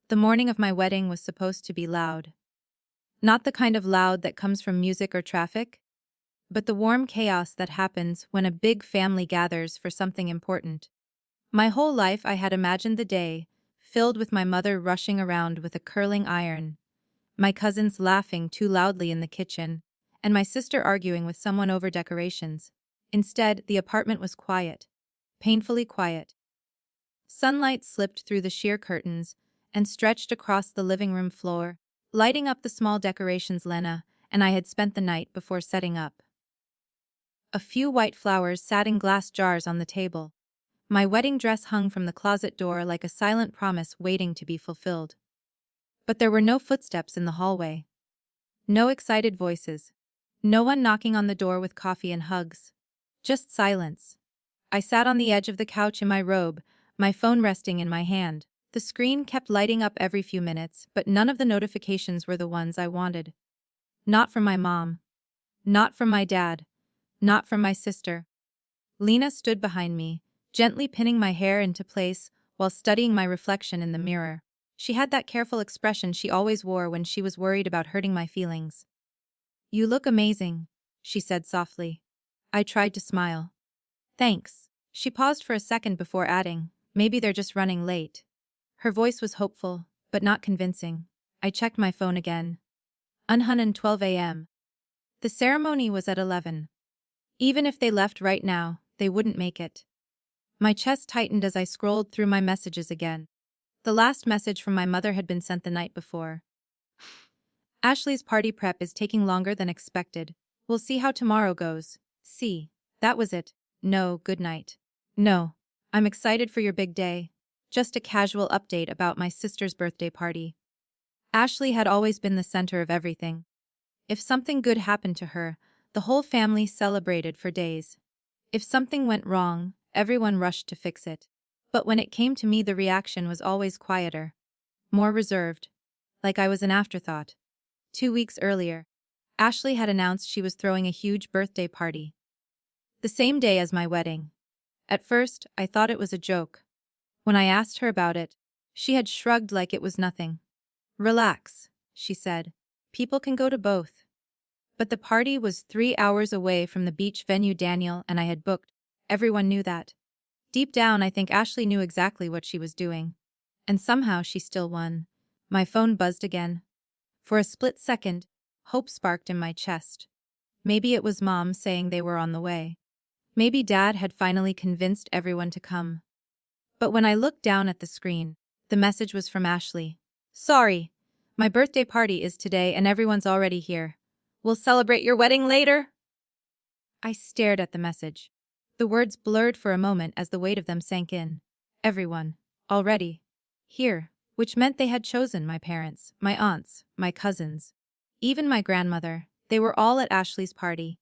The morning of my wedding was supposed to be loud. Not the kind of loud that comes from music or traffic, but the warm chaos that happens when a big family gathers for something important. My whole life I had imagined the day, filled with my mother rushing around with a curling iron, my cousins laughing too loudly in the kitchen, and my sister arguing with someone over decorations. Instead, the apartment was quiet, painfully quiet. Sunlight slipped through the sheer curtains and stretched across the living room floor, lighting up the small decorations Lena and I had spent the night before setting up. A few white flowers sat in glass jars on the table. My wedding dress hung from the closet door like a silent promise waiting to be fulfilled. But there were no footsteps in the hallway. No excited voices. No one knocking on the door with coffee and hugs. Just silence. I sat on the edge of the couch in my robe, my phone resting in my hand. The screen kept lighting up every few minutes, but none of the notifications were the ones I wanted. Not from my mom. Not from my dad. Not from my sister. Lena stood behind me, gently pinning my hair into place while studying my reflection in the mirror. She had that careful expression she always wore when she was worried about hurting my feelings. "You look amazing," she said softly. I tried to smile. "Thanks." She paused for a second before adding, "Maybe they're just running late." Her voice was hopeful, but not convincing. I checked my phone again. 1:12 a.m. The ceremony was at 11. Even if they left right now, they wouldn't make it. My chest tightened as I scrolled through my messages again. The last message from my mother had been sent the night before. "Ashley's party prep is taking longer than expected. We'll see how tomorrow goes. See." That was it. No, good night. No. "I'm excited for your big day." Just a casual update about my sister's birthday party. Ashley had always been the center of everything. If something good happened to her, the whole family celebrated for days. If something went wrong, everyone rushed to fix it. But when it came to me, the reaction was always quieter. More reserved. Like I was an afterthought. 2 weeks earlier, Ashley had announced she was throwing a huge birthday party. The same day as my wedding. At first, I thought it was a joke. When I asked her about it, she had shrugged like it was nothing. "Relax," she said. "People can go to both." But the party was 3 hours away from the beach venue Daniel and I had booked. Everyone knew that. Deep down, I think Ashley knew exactly what she was doing. And somehow she still won. My phone buzzed again. For a split second, hope sparked in my chest. Maybe it was Mom saying they were on the way. Maybe Dad had finally convinced everyone to come. But when I looked down at the screen, the message was from Ashley. "Sorry. My birthday party is today and everyone's already here. We'll celebrate your wedding later." I stared at the message. The words blurred for a moment as the weight of them sank in. Everyone. Already. Here. Which meant they had chosen my parents, my aunts, my cousins. Even my grandmother. They were all at Ashley's party.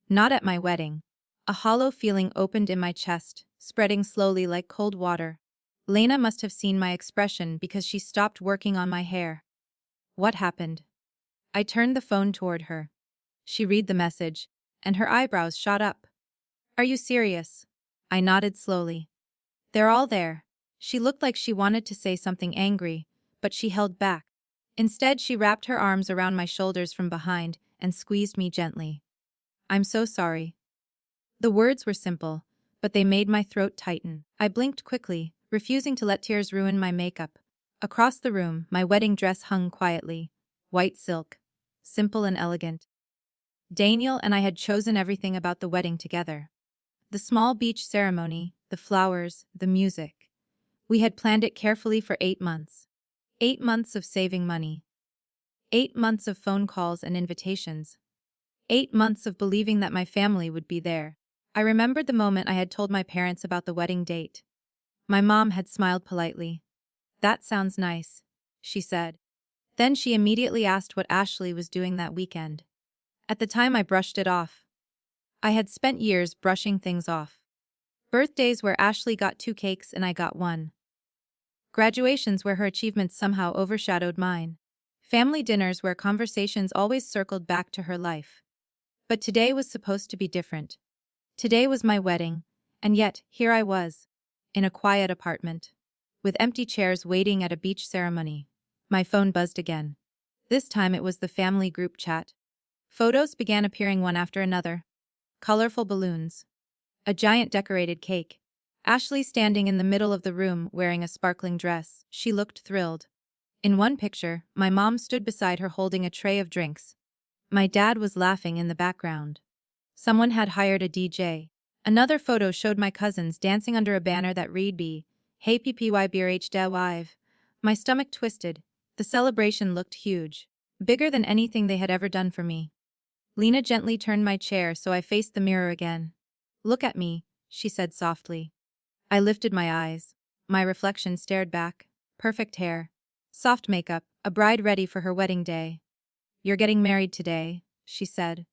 Not at my wedding. A hollow feeling opened in my chest, spreading slowly like cold water. Lena must have seen my expression because she stopped working on my hair. What happened? I turned the phone toward her. She read the message, and her eyebrows shot up. "Are you serious?" I nodded slowly. "They're all there." She looked like she wanted to say something angry, but she held back. Instead, she wrapped her arms around my shoulders from behind and squeezed me gently. "I'm so sorry." The words were simple, but they made my throat tighten. I blinked quickly, refusing to let tears ruin my makeup. Across the room, my wedding dress hung quietly. White silk. Simple and elegant. Daniel and I had chosen everything about the wedding together. The small beach ceremony, the flowers, the music. We had planned it carefully for 8 months. 8 months of saving money. 8 months of phone calls and invitations. 8 months of believing that my family would be there. I remembered the moment I had told my parents about the wedding date. My mom had smiled politely. "That sounds nice," she said. Then she immediately asked what Ashley was doing that weekend. At the time I brushed it off. I had spent years brushing things off. Birthdays where Ashley got 2 cakes and I got 1. Graduations where her achievements somehow overshadowed mine. Family dinners where conversations always circled back to her life. But today was supposed to be different. Today was my wedding, and yet, here I was, in a quiet apartment, with empty chairs waiting at a beach ceremony. My phone buzzed again. This time it was the family group chat. Photos began appearing one after another. Colorful balloons. A giant decorated cake. Ashley standing in the middle of the room wearing a sparkling dress. She looked thrilled. In one picture, my mom stood beside her holding a tray of drinks. My dad was laughing in the background. Someone had hired a DJ. Another photo showed my cousins dancing under a banner that read "Be Hey PPY Wive." My stomach twisted. The celebration looked huge. Bigger than anything they had ever done for me. Lena gently turned my chair so I faced the mirror again. "Look at me," she said softly. I lifted my eyes. My reflection stared back. Perfect hair. Soft makeup, a bride ready for her wedding day. "You're getting married today," she said.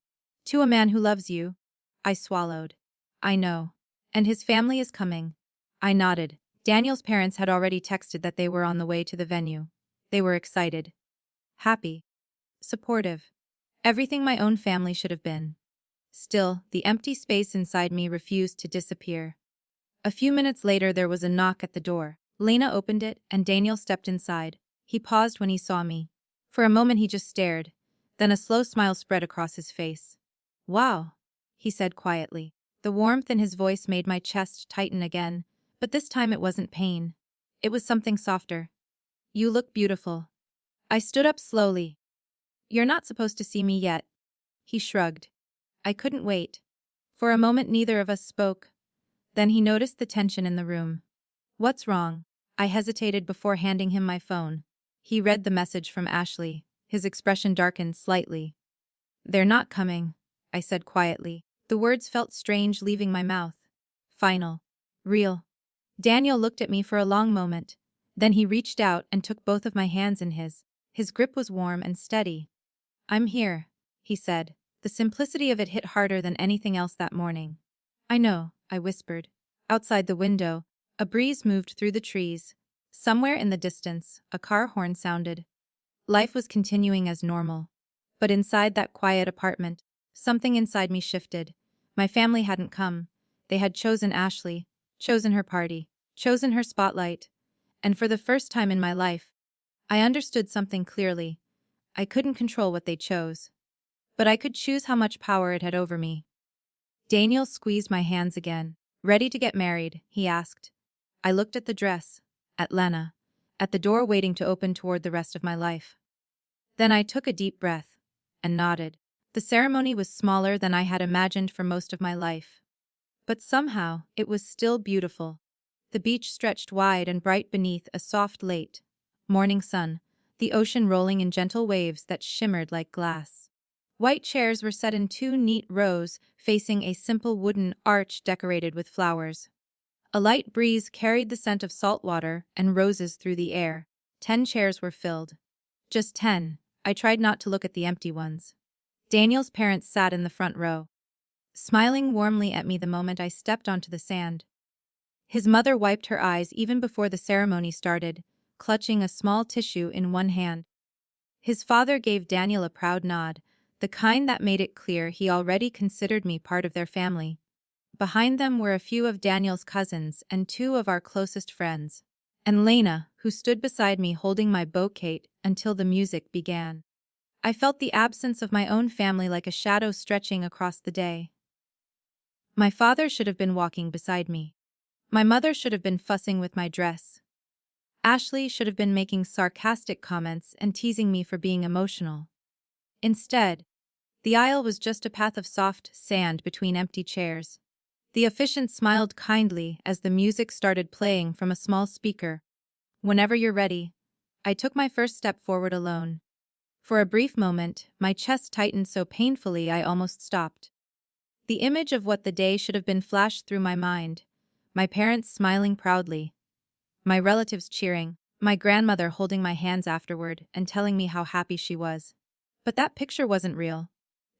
"To a man who loves you." I swallowed. "I know. And his family is coming." I nodded. Daniel's parents had already texted that they were on the way to the venue. They were excited. Happy. Supportive. Everything my own family should have been. Still, the empty space inside me refused to disappear. A few minutes later there was a knock at the door. Lena opened it, and Daniel stepped inside. He paused when he saw me. For a moment he just stared. Then a slow smile spread across his face. "Wow," he said quietly. The warmth in his voice made my chest tighten again, but this time it wasn't pain. It was something softer. "You look beautiful." I stood up slowly. "You're not supposed to see me yet." He shrugged. I couldn't wait. For a moment neither of us spoke. Then he noticed the tension in the room. "What's wrong?" I hesitated before handing him my phone. He read the message from Ashley. His expression darkened slightly. "They're not coming," I said quietly. The words felt strange leaving my mouth. Final. Real. Daniel looked at me for a long moment. Then he reached out and took both of my hands in his. His grip was warm and steady. "I'm here," he said. The simplicity of it hit harder than anything else that morning. "I know," I whispered. Outside the window, a breeze moved through the trees. Somewhere in the distance, a car horn sounded. Life was continuing as normal. But inside that quiet apartment, something inside me shifted. My family hadn't come. They had chosen Ashley, chosen her party, chosen her spotlight. And for the first time in my life, I understood something clearly. I couldn't control what they chose. But I could choose how much power it had over me. Daniel squeezed my hands again. "Ready to get married?" he asked. I looked at the dress, at Lena, at the door waiting to open toward the rest of my life. Then I took a deep breath and nodded. The ceremony was smaller than I had imagined for most of my life. But somehow, it was still beautiful. The beach stretched wide and bright beneath a soft late morning sun, the ocean rolling in gentle waves that shimmered like glass. White chairs were set in 2 neat rows, facing a simple wooden arch decorated with flowers. A light breeze carried the scent of salt water and roses through the air. 10 chairs were filled. Just 10. I tried not to look at the empty ones. Daniel's parents sat in the front row, smiling warmly at me the moment I stepped onto the sand. His mother wiped her eyes even before the ceremony started, clutching a small tissue in one hand. His father gave Daniel a proud nod, the kind that made it clear he already considered me part of their family. Behind them were a few of Daniel's cousins and 2 of our closest friends. And Lena, who stood beside me holding my bouquet until the music began. I felt the absence of my own family like a shadow stretching across the day. My father should have been walking beside me. My mother should have been fussing with my dress. Ashley should have been making sarcastic comments and teasing me for being emotional. Instead, the aisle was just a path of soft sand between empty chairs. The officiant smiled kindly as the music started playing from a small speaker. "Whenever you're ready." I took my first step forward alone. For a brief moment, my chest tightened so painfully I almost stopped. The image of what the day should have been flashed through my mind. My parents smiling proudly. My relatives cheering. My grandmother holding my hands afterward and telling me how happy she was. But that picture wasn't real.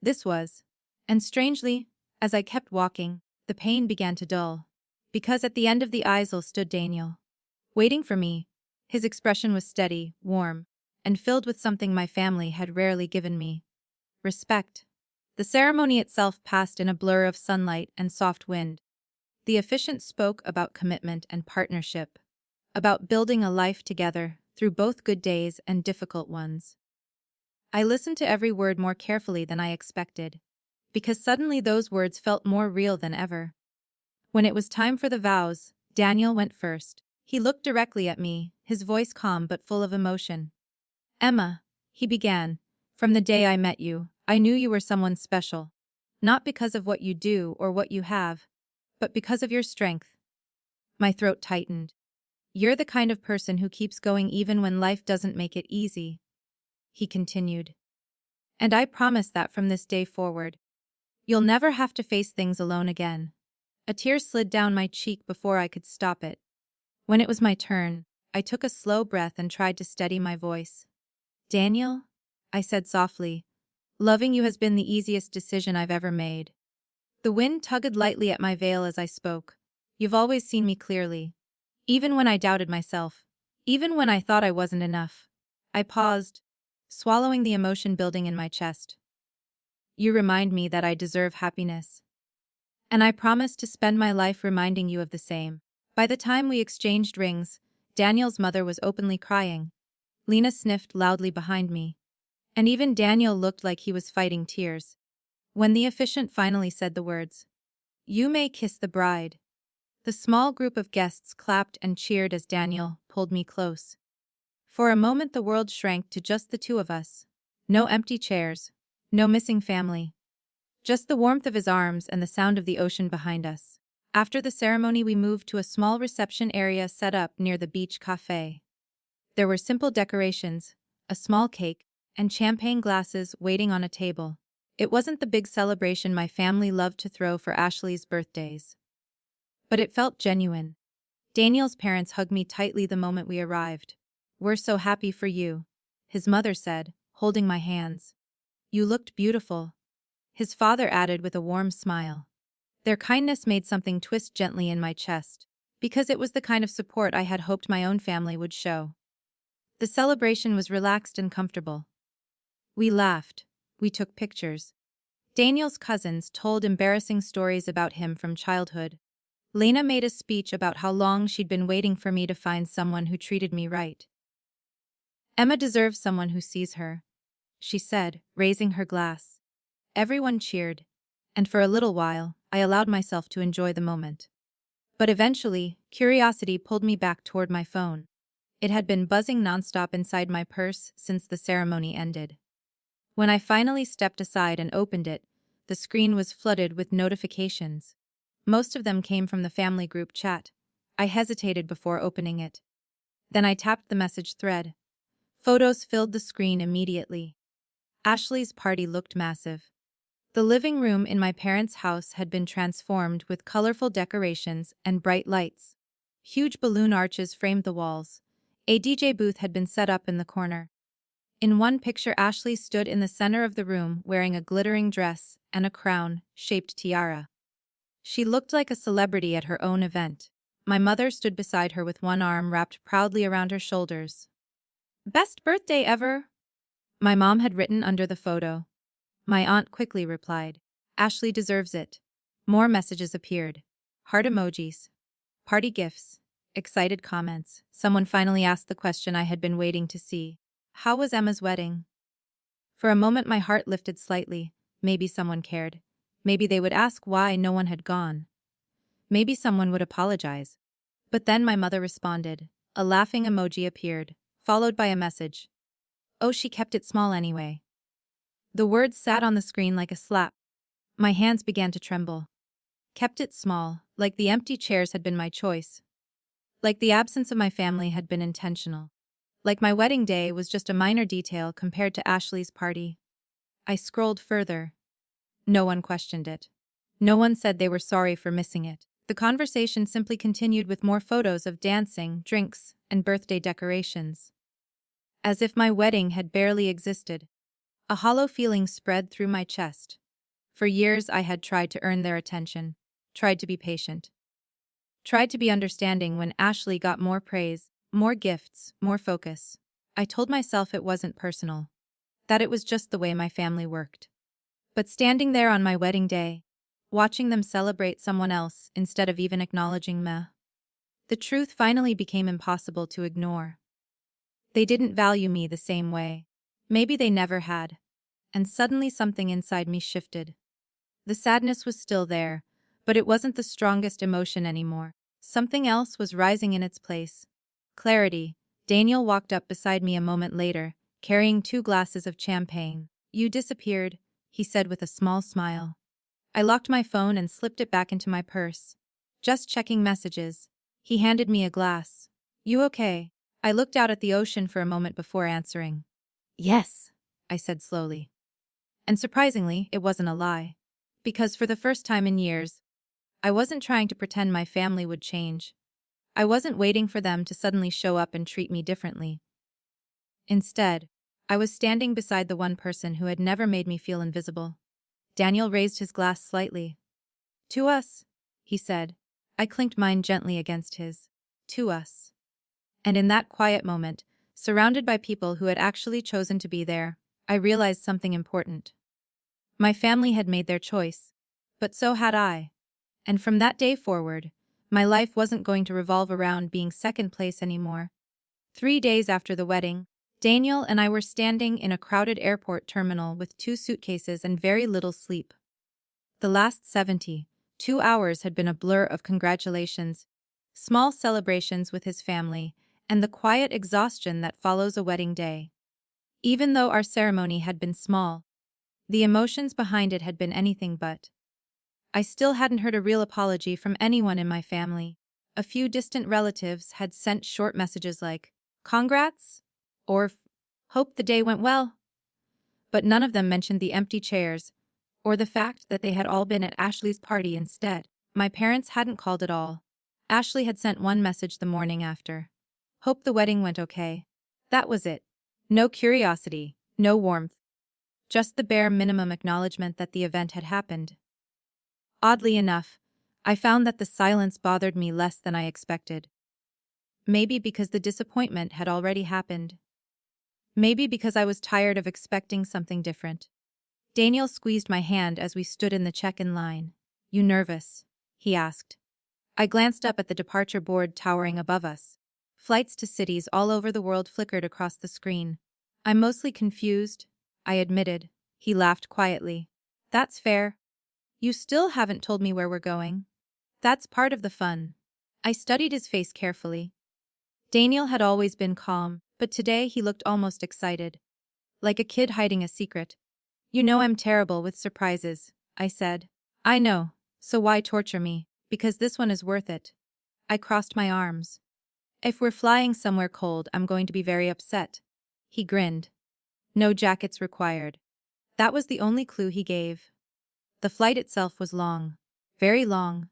This was. And strangely, as I kept walking, the pain began to dull. Because at the end of the aisle stood Daniel. Waiting for me. His expression was steady, warm, and filled with something my family had rarely given me. Respect. The ceremony itself passed in a blur of sunlight and soft wind. The officiant spoke about commitment and partnership. About building a life together through both good days and difficult ones. I listened to every word more carefully than I expected, because suddenly those words felt more real than ever. When it was time for the vows, Daniel went first. He looked directly at me, his voice calm but full of emotion. "Emma," he began, "from the day I met you, I knew you were someone special. Not because of what you do or what you have, but because of your strength." My throat tightened. "You're the kind of person who keeps going even when life doesn't make it easy," he continued. "And I promise that from this day forward, you'll never have to face things alone again." A tear slid down my cheek before I could stop it. When it was my turn, I took a slow breath and tried to steady my voice. "Daniel," I said softly, "loving you has been the easiest decision I've ever made." The wind tugged lightly at my veil as I spoke. "You've always seen me clearly. Even when I doubted myself. Even when I thought I wasn't enough." I paused, swallowing the emotion building in my chest. "You remind me that I deserve happiness. And I promise to spend my life reminding you of the same." By the time we exchanged rings, Daniel's mother was openly crying. Lena sniffed loudly behind me. And even Daniel looked like he was fighting tears. When the officiant finally said the words, "You may kiss the bride," the small group of guests clapped and cheered as Daniel pulled me close. For a moment the world shrank to just the two of us. No empty chairs, no missing family. Just the warmth of his arms and the sound of the ocean behind us. After the ceremony we moved to a small reception area set up near the beach cafe. There were simple decorations, a small cake, and champagne glasses waiting on a table. It wasn't the big celebration my family loved to throw for Ashley's birthdays. But it felt genuine. Daniel's parents hugged me tightly the moment we arrived. "We're so happy for you," his mother said, holding my hands. "You looked beautiful," his father added with a warm smile. Their kindness made something twist gently in my chest, because it was the kind of support I had hoped my own family would show. The celebration was relaxed and comfortable. We laughed. We took pictures. Daniel's cousins told embarrassing stories about him from childhood. Lena made a speech about how long she'd been waiting for me to find someone who treated me right. "Emma deserves someone who sees her," she said, raising her glass. Everyone cheered, and for a little while, I allowed myself to enjoy the moment. But eventually, curiosity pulled me back toward my phone. It had been buzzing nonstop inside my purse since the ceremony ended. When I finally stepped aside and opened it, the screen was flooded with notifications. Most of them came from the family group chat. I hesitated before opening it. Then I tapped the message thread. Photos filled the screen immediately. Ashley's party looked massive. The living room in my parents' house had been transformed with colorful decorations and bright lights. Huge balloon arches framed the walls. A DJ booth had been set up in the corner. In one picture, Ashley stood in the center of the room wearing a glittering dress and a crown-shaped tiara. She looked like a celebrity at her own event. My mother stood beside her with one arm wrapped proudly around her shoulders. "Best birthday ever," my mom had written under the photo. My aunt quickly replied, "Ashley deserves it." More messages appeared. Heart emojis. Party gifts. Excited comments. Someone finally asked the question I had been waiting to see. How was Emma's wedding? For a moment my heart lifted slightly. Maybe someone cared. Maybe they would ask why no one had gone. Maybe someone would apologize. But then my mother responded. A laughing emoji appeared, followed by a message. "Oh, she kept it small anyway." The words sat on the screen like a slap. My hands began to tremble. Kept it small, like the empty chairs had been my choice. Like the absence of my family had been intentional. Like my wedding day was just a minor detail compared to Ashley's party. I scrolled further. No one questioned it. No one said they were sorry for missing it. The conversation simply continued with more photos of dancing, drinks, and birthday decorations. As if my wedding had barely existed. A hollow feeling spread through my chest. For years I had tried to earn their attention, tried to be patient, tried to be understanding when Ashley got more praise, more gifts, more focus. I told myself it wasn't personal, that it was just the way my family worked. But standing there on my wedding day, watching them celebrate someone else instead of even acknowledging me, the truth finally became impossible to ignore. They didn't value me the same way. Maybe they never had. And suddenly something inside me shifted. The sadness was still there, but it wasn't the strongest emotion anymore. Something else was rising in its place. Clarity. Daniel walked up beside me a moment later, carrying 2 glasses of champagne. "You disappeared," he said with a small smile. I locked my phone and slipped it back into my purse. "Just checking messages." He handed me a glass. "You okay?" I looked out at the ocean for a moment before answering. "Yes," I said slowly. And surprisingly, it wasn't a lie. Because for the first time in years, I wasn't trying to pretend my family would change. I wasn't waiting for them to suddenly show up and treat me differently. Instead, I was standing beside the one person who had never made me feel invisible. Daniel raised his glass slightly. "To us," he said. I clinked mine gently against his. "To us." And in that quiet moment, surrounded by people who had actually chosen to be there, I realized something important. My family had made their choice, but so had I. And from that day forward, my life wasn't going to revolve around being second place anymore. 3 days after the wedding, Daniel and I were standing in a crowded airport terminal with 2 suitcases and very little sleep. The last 72 hours had been a blur of congratulations, small celebrations with his family, and the quiet exhaustion that follows a wedding day. Even though our ceremony had been small, the emotions behind it had been anything but. I still hadn't heard a real apology from anyone in my family. A few distant relatives had sent short messages like, "Congrats," or "Hope the day went well." But none of them mentioned the empty chairs, or the fact that they had all been at Ashley's party instead. My parents hadn't called at all. Ashley had sent one message the morning after. "Hope the wedding went okay." That was it. No curiosity, no warmth. Just the bare minimum acknowledgement that the event had happened. Oddly enough, I found that the silence bothered me less than I expected. Maybe because the disappointment had already happened. Maybe because I was tired of expecting something different. Daniel squeezed my hand as we stood in the check-in line. "You nervous?" he asked. I glanced up at the departure board towering above us. Flights to cities all over the world flickered across the screen. "I'm mostly confused," I admitted. He laughed quietly. "That's fair. You still haven't told me where we're going." "That's part of the fun." I studied his face carefully. Daniel had always been calm, but today he looked almost excited. Like a kid hiding a secret. "You know I'm terrible with surprises," I said. "I know, so why torture me? Because this one is worth it." I crossed my arms. "If we're flying somewhere cold, I'm going to be very upset." He grinned. "No jackets required." That was the only clue he gave. The flight itself was long. Very long.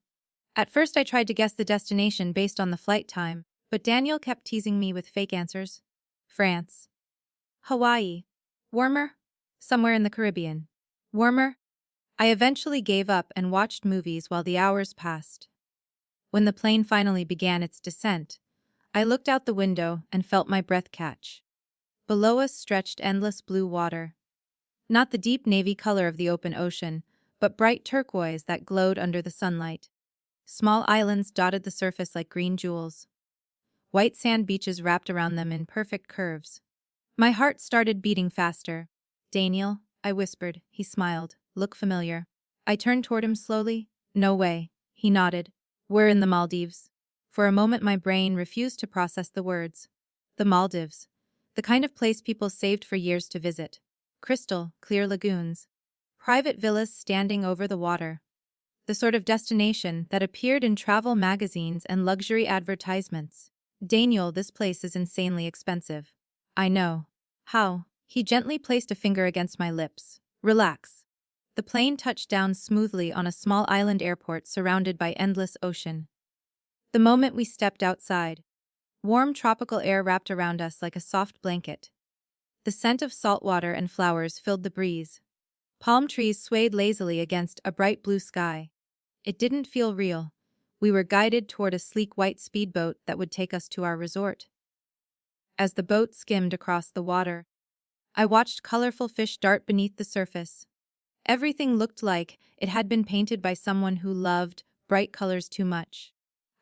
At first I tried to guess the destination based on the flight time, but Daniel kept teasing me with fake answers. France. Hawaii. Warmer? Somewhere in the Caribbean. Warmer? I eventually gave up and watched movies while the hours passed. When the plane finally began its descent, I looked out the window and felt my breath catch. Below us stretched endless blue water. Not the deep navy color of the open ocean, but bright turquoise that glowed under the sunlight. Small islands dotted the surface like green jewels. White sand beaches wrapped around them in perfect curves. My heart started beating faster. "Daniel," I whispered. He smiled. "Look familiar." I turned toward him slowly. "No way." He nodded. "We're in the Maldives." For a moment my brain refused to process the words. The Maldives. The kind of place people saved for years to visit. Crystal, clear lagoons. Private villas standing over the water. The sort of destination that appeared in travel magazines and luxury advertisements. "Daniel, this place is insanely expensive." "I know." "How?" He gently placed a finger against my lips. "Relax." The plane touched down smoothly on a small island airport surrounded by endless ocean. The moment we stepped outside, warm tropical air wrapped around us like a soft blanket. The scent of salt water and flowers filled the breeze. Palm trees swayed lazily against a bright blue sky. It didn't feel real. We were guided toward a sleek white speedboat that would take us to our resort. As the boat skimmed across the water, I watched colorful fish dart beneath the surface. Everything looked like it had been painted by someone who loved bright colors too much.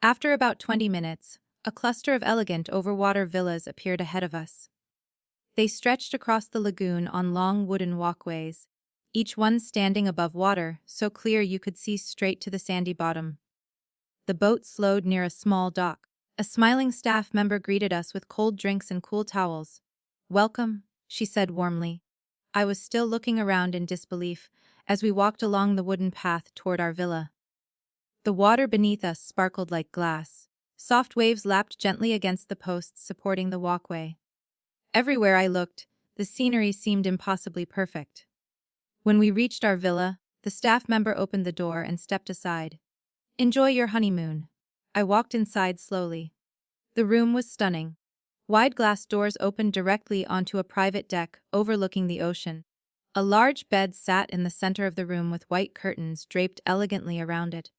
After about 20 minutes, A cluster of elegant overwater villas appeared ahead of us. They stretched across the lagoon on long wooden walkways, each one standing above water so clear you could see straight to the sandy bottom. The boat slowed near a small dock. A smiling staff member greeted us with cold drinks and cool towels. "Welcome," she said warmly. I was still looking around in disbelief as we walked along the wooden path toward our villa. The water beneath us sparkled like glass. Soft waves lapped gently against the posts supporting the walkway. Everywhere I looked, the scenery seemed impossibly perfect. When we reached our villa, the staff member opened the door and stepped aside. "Enjoy your honeymoon." I walked inside slowly. The room was stunning. Wide glass doors opened directly onto a private deck overlooking the ocean. A large bed sat in the center of the room with white curtains draped elegantly around it.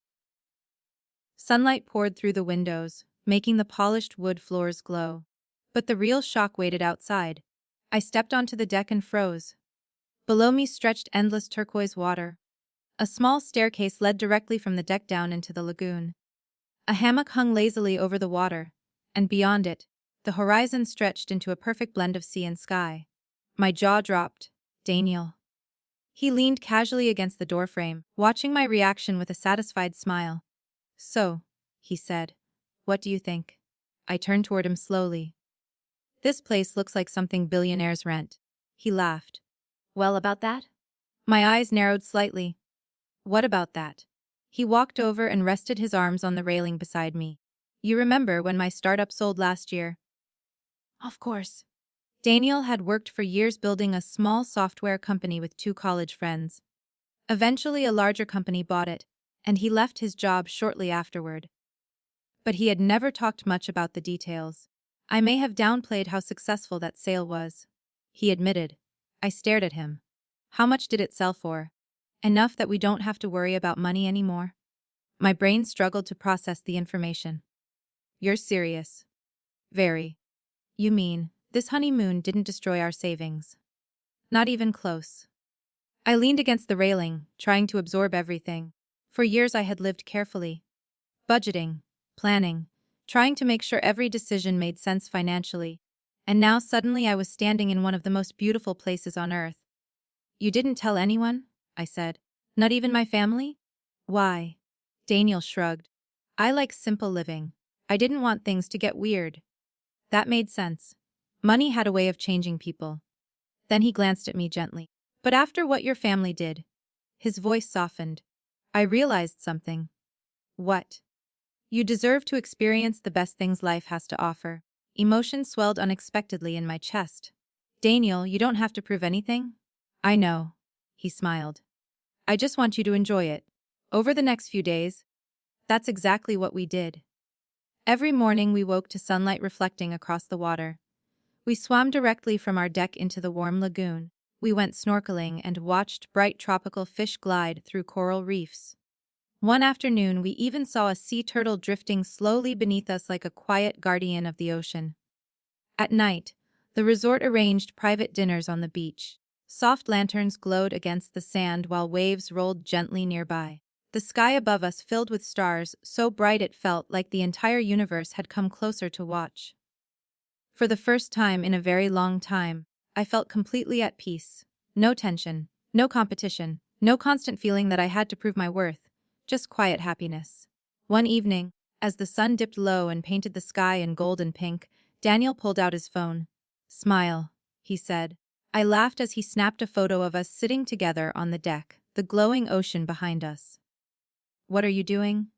Sunlight poured through the windows, making the polished wood floors glow. But the real shock waited outside. I stepped onto the deck and froze. Below me stretched endless turquoise water. A small staircase led directly from the deck down into the lagoon. A hammock hung lazily over the water, and beyond it, the horizon stretched into a perfect blend of sea and sky. My jaw dropped. "Daniel." He leaned casually against the doorframe, watching my reaction with a satisfied smile. "So," he said, "what do you think?" I turned toward him slowly. "This place looks like something billionaires rent." He laughed. "Well, about that?" My eyes narrowed slightly. "What about that?" He walked over and rested his arms on the railing beside me. "You remember when my startup sold last year?" "Of course." Daniel had worked for years building a small software company with two college friends. Eventually, a larger company bought it, and he left his job shortly afterward. But he had never talked much about the details. I may have downplayed how successful that sale was. He admitted. I stared at him. "How much did it sell for?" "Enough that we don't have to worry about money anymore." My brain struggled to process the information. "You're serious?" "Very." "You mean, this honeymoon didn't destroy our savings?" "Not even close." I leaned against the railing, trying to absorb everything. For years I had lived carefully. Budgeting, planning, trying to make sure every decision made sense financially. And now suddenly I was standing in one of the most beautiful places on earth. "You didn't tell anyone?" I said. "Not even my family?" "Why?" Daniel shrugged. "I like simple living. I didn't want things to get weird." That made sense. Money had a way of changing people. Then he glanced at me gently. "But after what your family did," his voice softened, "I realized something." "What?" "You deserve to experience the best things life has to offer." Emotions swelled unexpectedly in my chest. "Daniel, you don't have to prove anything." "I know." He smiled. "I just want you to enjoy it." Over the next few days, that's exactly what we did. Every morning we woke to sunlight reflecting across the water. We swam directly from our deck into the warm lagoon. We went snorkeling and watched bright tropical fish glide through coral reefs. One afternoon we even saw a sea turtle drifting slowly beneath us like a quiet guardian of the ocean. At night, the resort arranged private dinners on the beach. Soft lanterns glowed against the sand while waves rolled gently nearby. The sky above us filled with stars so bright it felt like the entire universe had come closer to watch. For the first time in a very long time, I felt completely at peace. No tension, no competition, no constant feeling that I had to prove my worth, just quiet happiness. One evening, as the sun dipped low and painted the sky in gold and pink, Daniel pulled out his phone. "Smile," he said. I laughed as he snapped a photo of us sitting together on the deck, the glowing ocean behind us. "What are you doing?"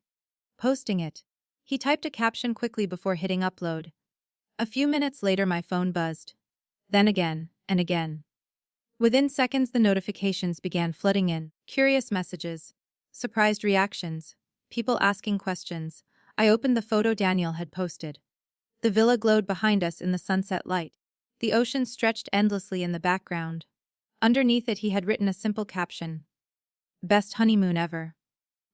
"Posting it." He typed a caption quickly before hitting upload. A few minutes later my phone buzzed. Then again, and again. Within seconds the notifications began flooding in, curious messages, surprised reactions, people asking questions. I opened the photo Daniel had posted. The villa glowed behind us in the sunset light. The ocean stretched endlessly in the background. Underneath it he had written a simple caption. "Best honeymoon ever.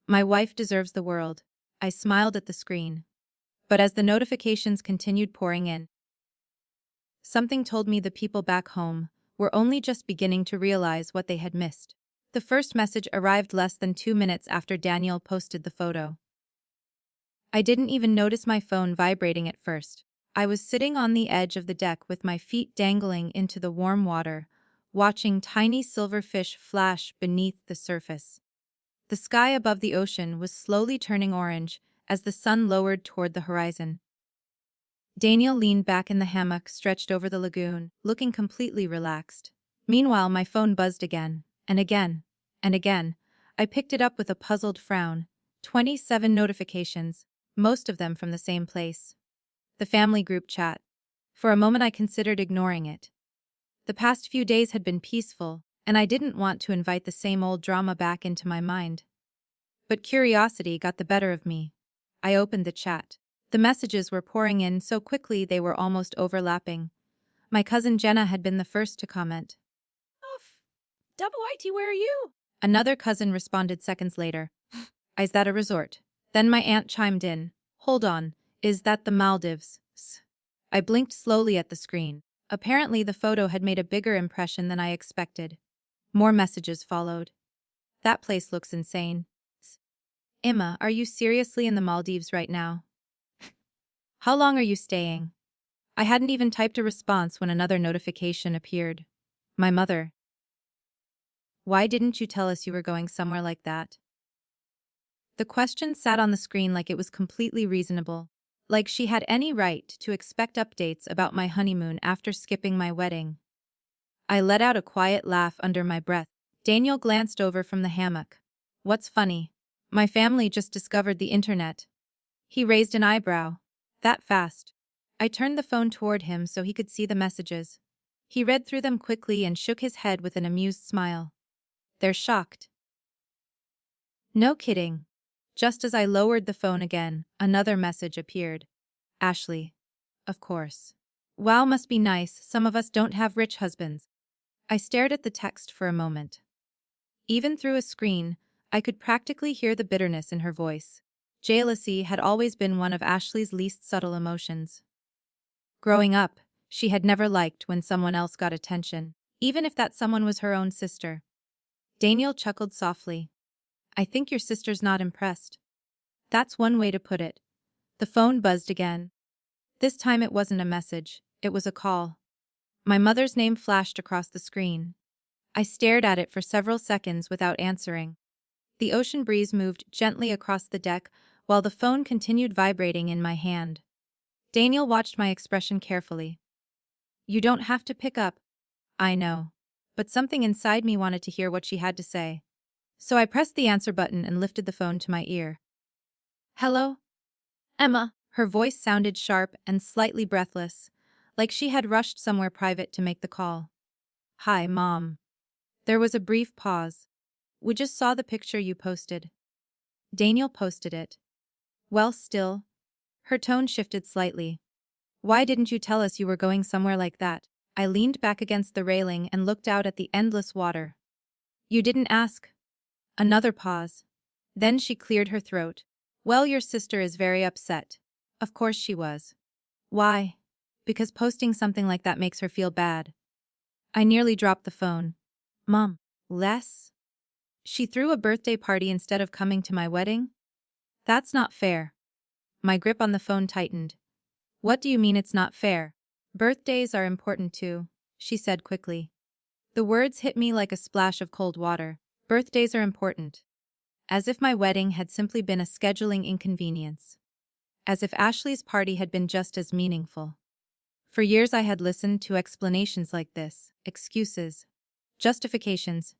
My wife deserves the world." I smiled at the screen. But as the notifications continued pouring in, something told me the people back home were only just beginning to realize what they had missed. The first message arrived less than 2 minutes after Daniel posted the photo. I didn't even notice my phone vibrating at first. I was sitting on the edge of the deck with my feet dangling into the warm water, watching tiny silver fish flash beneath the surface. The sky above the ocean was slowly turning orange as the sun lowered toward the horizon. Daniel leaned back in the hammock stretched over the lagoon, looking completely relaxed. Meanwhile, my phone buzzed again, and again, and again. I picked it up with a puzzled frown. 27 notifications, most of them from the same place. The family group chat. For a moment I considered ignoring it. The past few days had been peaceful, and I didn't want to invite the same old drama back into my mind. But curiosity got the better of me. I opened the chat. The messages were pouring in so quickly they were almost overlapping. My cousin Jenna had been the first to comment. "Oof. Double IT, where are you?" Another cousin responded seconds later. "Is that a resort?" Then my aunt chimed in. "Hold on, is that the Maldives?" I blinked slowly at the screen. Apparently the photo had made a bigger impression than I expected. More messages followed. "That place looks insane." "Emma, are you seriously in the Maldives right now? How long are you staying?" I hadn't even typed a response when another notification appeared. "My mother. Why didn't you tell us you were going somewhere like that?" The question sat on the screen like it was completely reasonable, like she had any right to expect updates about my honeymoon after skipping my wedding. I let out a quiet laugh under my breath. Daniel glanced over from the hammock. "What's funny? My family just discovered the internet." He raised an eyebrow. "That fast?" I turned the phone toward him so he could see the messages. He read through them quickly and shook his head with an amused smile. "They're shocked." "No kidding." Just as I lowered the phone again, another message appeared. "Ashley. Of course. Wow, must be nice, some of us don't have rich husbands." I stared at the text for a moment. Even through a screen, I could practically hear the bitterness in her voice. Jealousy had always been one of Ashley's least subtle emotions. Growing up, she had never liked when someone else got attention, even if that someone was her own sister. Daniel chuckled softly. "I think your sister's not impressed." That's one way to put it. The phone buzzed again. This time it wasn't a message, it was a call. My mother's name flashed across the screen. I stared at it for several seconds without answering. The ocean breeze moved gently across the deck while the phone continued vibrating in my hand. Daniel watched my expression carefully. "You don't have to pick up." "I know." But something inside me wanted to hear what she had to say. So I pressed the answer button and lifted the phone to my ear. "Hello? Emma." Her voice sounded sharp and slightly breathless, like she had rushed somewhere private to make the call. "Hi, Mom." There was a brief pause. "We just saw the picture you posted." Daniel posted it. "Well, still." Her tone shifted slightly. "Why didn't you tell us you were going somewhere like that?" I leaned back against the railing and looked out at the endless water. "You didn't ask." Another pause. Then she cleared her throat. "Well, your sister is very upset." Of course she was. "Why?" "Because posting something like that makes her feel bad." I nearly dropped the phone. "Mom, less? She threw a birthday party instead of coming to my wedding? That's not fair." My grip on the phone tightened. "What do you mean it's not fair?" "Birthdays are important too," she said quickly. The words hit me like a splash of cold water. Birthdays are important. As if my wedding had simply been a scheduling inconvenience. As if Ashley's party had been just as meaningful. For years I had listened to explanations like this, excuses, justifications,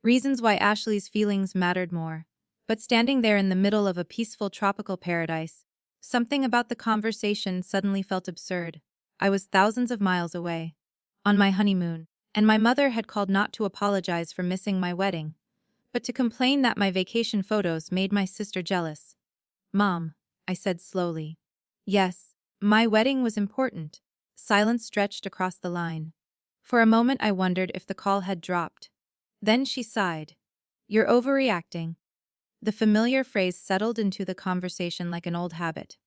reasons why Ashley's feelings mattered more. But standing there in the middle of a peaceful tropical paradise, something about the conversation suddenly felt absurd. I was thousands of miles away, on my honeymoon, and my mother had called not to apologize for missing my wedding, but to complain that my vacation photos made my sister jealous. "Mom," I said slowly. "Yes, my wedding was important." Silence stretched across the line. For a moment I wondered if the call had dropped. Then she sighed. "You're overreacting." The familiar phrase settled into the conversation like an old habit.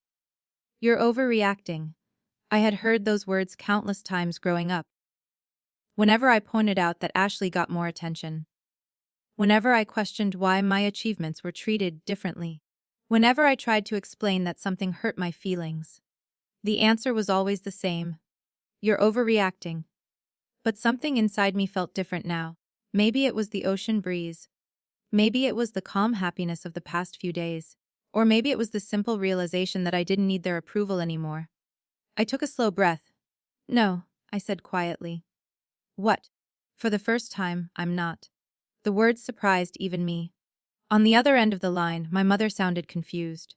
"You're overreacting." I had heard those words countless times growing up. Whenever I pointed out that Ashley got more attention. Whenever I questioned why my achievements were treated differently. Whenever I tried to explain that something hurt my feelings, the answer was always the same. You're overreacting. But something inside me felt different now. Maybe it was the ocean breeze. Maybe it was the calm happiness of the past few days. Or maybe it was the simple realization that I didn't need their approval anymore. I took a slow breath. No, I said quietly. What? For the first time, I'm not. The words surprised even me. On the other end of the line, my mother sounded confused.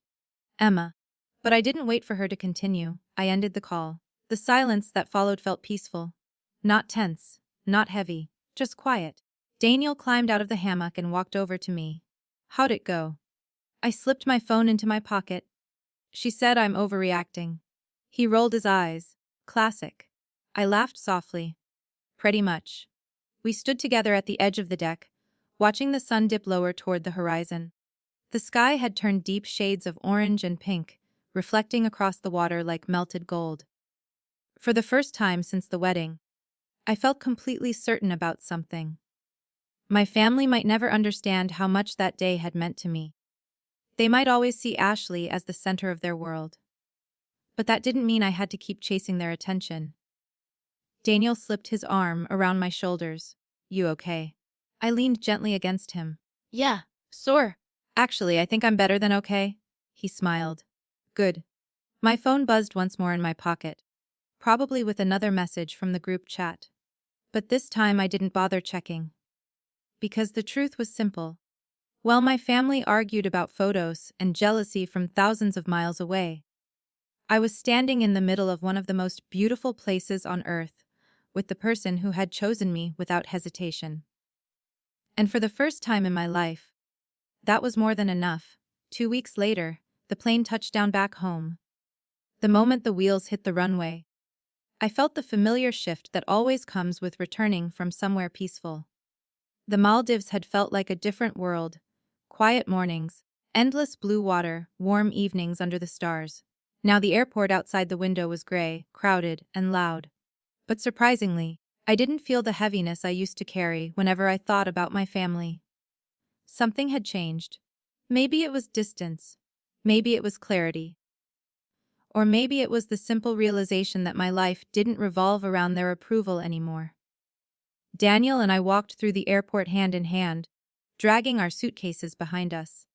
Emma. But I didn't wait for her to continue. I ended the call. The silence that followed felt peaceful. Not tense, not heavy, just quiet. Daniel climbed out of the hammock and walked over to me. How'd it go? I slipped my phone into my pocket. She said I'm overreacting. He rolled his eyes. Classic. I laughed softly. Pretty much. We stood together at the edge of the deck, watching the sun dip lower toward the horizon. The sky had turned deep shades of orange and pink, reflecting across the water like melted gold. For the first time since the wedding, I felt completely certain about something. My family might never understand how much that day had meant to me. They might always see Ashley as the center of their world. But that didn't mean I had to keep chasing their attention. Daniel slipped his arm around my shoulders. You okay? I leaned gently against him. Yeah, sore. Actually, I think I'm better than okay. He smiled. Good. My phone buzzed once more in my pocket. Probably with another message from the group chat. But this time I didn't bother checking. Because the truth was simple. While my family argued about photos and jealousy from thousands of miles away, I was standing in the middle of one of the most beautiful places on earth, with the person who had chosen me without hesitation. And for the first time in my life, that was more than enough. 2 weeks later, the plane touched down back home. The moment the wheels hit the runway, I felt the familiar shift that always comes with returning from somewhere peaceful. The Maldives had felt like a different world. Quiet mornings, endless blue water, warm evenings under the stars. Now the airport outside the window was gray, crowded, and loud. But surprisingly, I didn't feel the heaviness I used to carry whenever I thought about my family. Something had changed. Maybe it was distance. Maybe it was clarity. Or maybe it was the simple realization that my life didn't revolve around their approval anymore. Daniel and I walked through the airport hand in hand, dragging our suitcases behind us.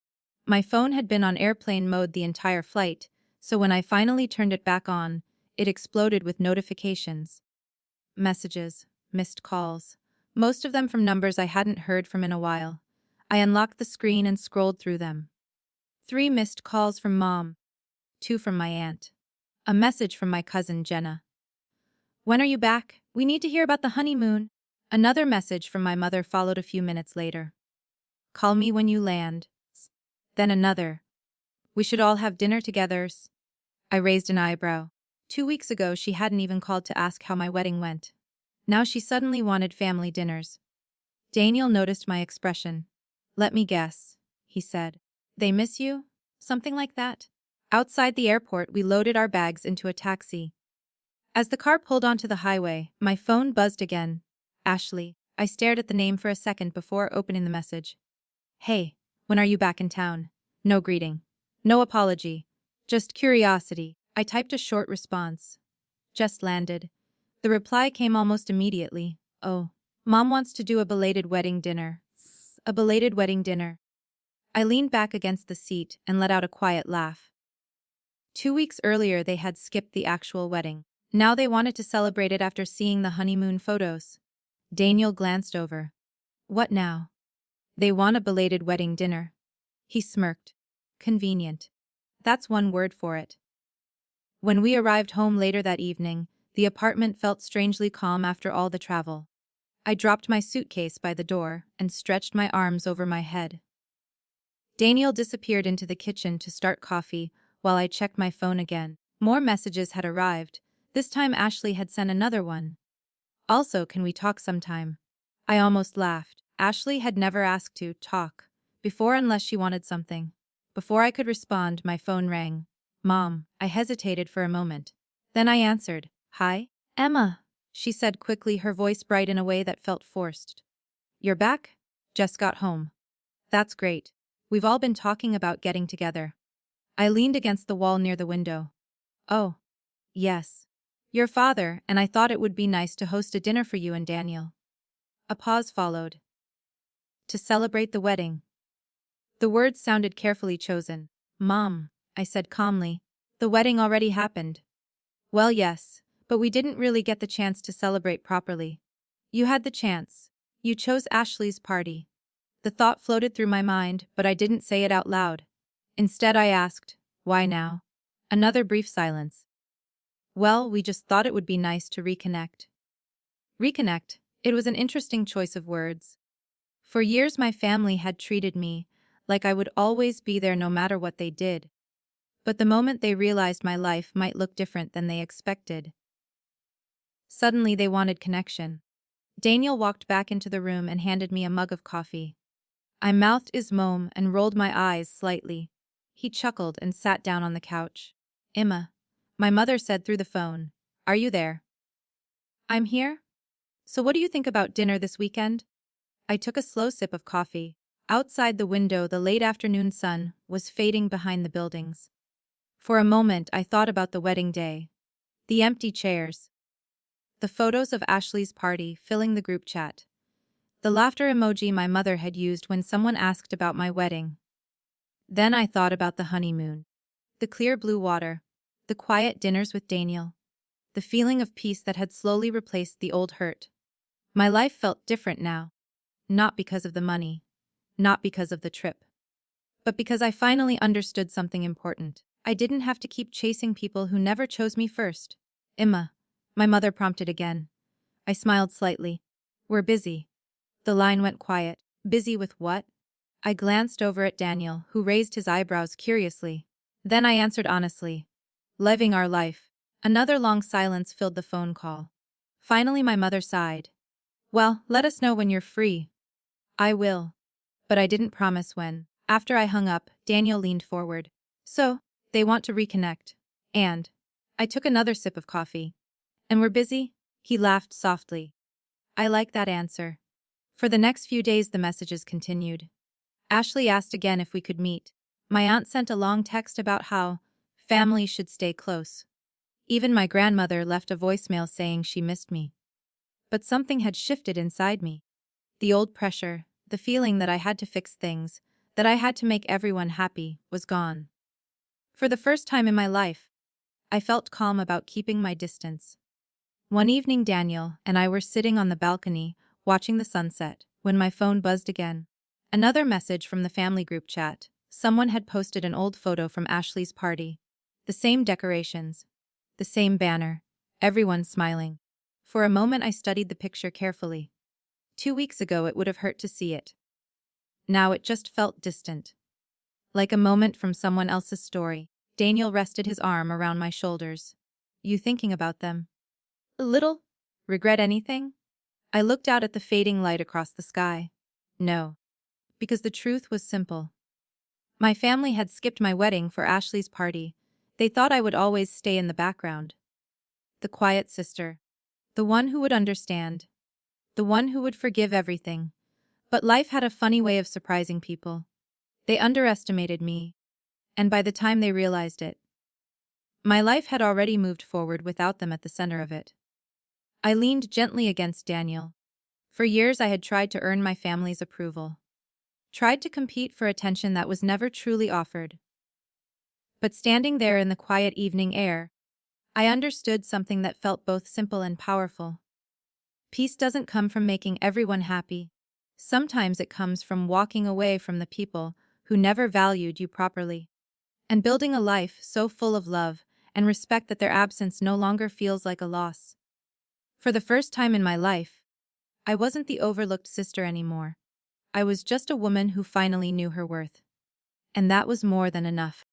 My phone had been on airplane mode the entire flight, so when I finally turned it back on, it exploded with notifications. Messages, missed calls, most of them from numbers I hadn't heard from in a while. I unlocked the screen and scrolled through them. 3 missed calls from Mom, 2 from my aunt. A message from my cousin Jenna. When are you back? We need to hear about the honeymoon. Another message from my mother followed a few minutes later. Call me when you land. Then another. We should all have dinner together. I raised an eyebrow. 2 weeks ago she hadn't even called to ask how my wedding went. Now she suddenly wanted family dinners. Daniel noticed my expression. Let me guess, he said. They miss you? Something like that? Outside the airport, we loaded our bags into a taxi. As the car pulled onto the highway, my phone buzzed again. Ashley. I stared at the name for a second before opening the message. Hey, when are you back in town? No greeting. No apology. Just curiosity. I typed a short response. Just landed. The reply came almost immediately. Oh, Mom wants to do a belated wedding dinner. A belated wedding dinner. I leaned back against the seat and let out a quiet laugh. 2 weeks earlier they had skipped the actual wedding. Now they wanted to celebrate it after seeing the honeymoon photos. Daniel glanced over. What now? They want a belated wedding dinner. He smirked. Convenient. That's one word for it. When we arrived home later that evening, the apartment felt strangely calm after all the travel. I dropped my suitcase by the door and stretched my arms over my head. Daniel disappeared into the kitchen to start coffee while I checked my phone again. More messages had arrived. This time Ashley had sent another one. Also, can we talk sometime? I almost laughed. Ashley had never asked to talk before unless she wanted something. Before I could respond, my phone rang. Mom. I hesitated for a moment. Then I answered. Hi, Emma, she said quickly, her voice bright in a way that felt forced. You're back? Just got home. That's great. We've all been talking about getting together. I leaned against the wall near the window. Oh, yes. Your father, and I thought it would be nice to host a dinner for you and Daniel. A pause followed. To celebrate the wedding. The words sounded carefully chosen. Mom, I said calmly. The wedding already happened. Well, yes, but we didn't really get the chance to celebrate properly. You had the chance. You chose Ashley's party. The thought floated through my mind, but I didn't say it out loud. Instead, I asked, why now? Another brief silence. Well, we just thought it would be nice to reconnect. Reconnect. It was an interesting choice of words. For years, my family had treated me like I would always be there no matter what they did. But the moment they realized my life might look different than they expected, suddenly they wanted connection. Daniel walked back into the room and handed me a mug of coffee. I mouthed his mom and rolled my eyes slightly. He chuckled and sat down on the couch. Emma, my mother said through the phone, are you there? I'm here. So what do you think about dinner this weekend? I took a slow sip of coffee. Outside the window, the late afternoon sun was fading behind the buildings. For a moment, I thought about the wedding day. The empty chairs. The photos of Ashley's party filling the group chat. The laughter emoji my mother had used when someone asked about my wedding. Then I thought about the honeymoon. The clear blue water. The quiet dinners with Daniel. The feeling of peace that had slowly replaced the old hurt. My life felt different now. Not because of the money. Not because of the trip. But because I finally understood something important. I didn't have to keep chasing people who never chose me first. Emma, my mother prompted again. I smiled slightly. We're busy. The line went quiet. Busy with what? I glanced over at Daniel, who raised his eyebrows curiously. Then I answered honestly. Living our life. Another long silence filled the phone call. Finally my mother sighed. Well, let us know when you're free. I will. But I didn't promise when. After I hung up, Daniel leaned forward. So, they want to reconnect. And I took another sip of coffee. And we're busy? He laughed softly. I like that answer. For the next few days the messages continued. Ashley asked again if we could meet. My aunt sent a long text about how families should stay close. Even my grandmother left a voicemail saying she missed me. But something had shifted inside me. The old pressure, the feeling that I had to fix things, that I had to make everyone happy, was gone. For the first time in my life, I felt calm about keeping my distance. One evening Daniel and I were sitting on the balcony, watching the sunset, when my phone buzzed again. Another message from the family group chat. Someone had posted an old photo from Ashley's party. The same decorations. The same banner. Everyone smiling. For a moment I studied the picture carefully. 2 weeks ago it would have hurt to see it. Now it just felt distant. Like a moment from someone else's story. Daniel rested his arm around my shoulders. You thinking about them? A little? Regret anything? I looked out at the fading light across the sky. No. Because the truth was simple. My family had skipped my wedding for Ashley's party. They thought I would always stay in the background. The quiet sister. The one who would understand. The one who would forgive everything. But life had a funny way of surprising people. They underestimated me. And by the time they realized it, my life had already moved forward without them at the center of it. I leaned gently against Daniel. For years I had tried to earn my family's approval. Tried to compete for attention that was never truly offered. But standing there in the quiet evening air, I understood something that felt both simple and powerful. Peace doesn't come from making everyone happy. Sometimes it comes from walking away from the people who never valued you properly. And building a life so full of love and respect that their absence no longer feels like a loss. For the first time in my life, I wasn't the overlooked sister anymore. I was just a woman who finally knew her worth. And that was more than enough.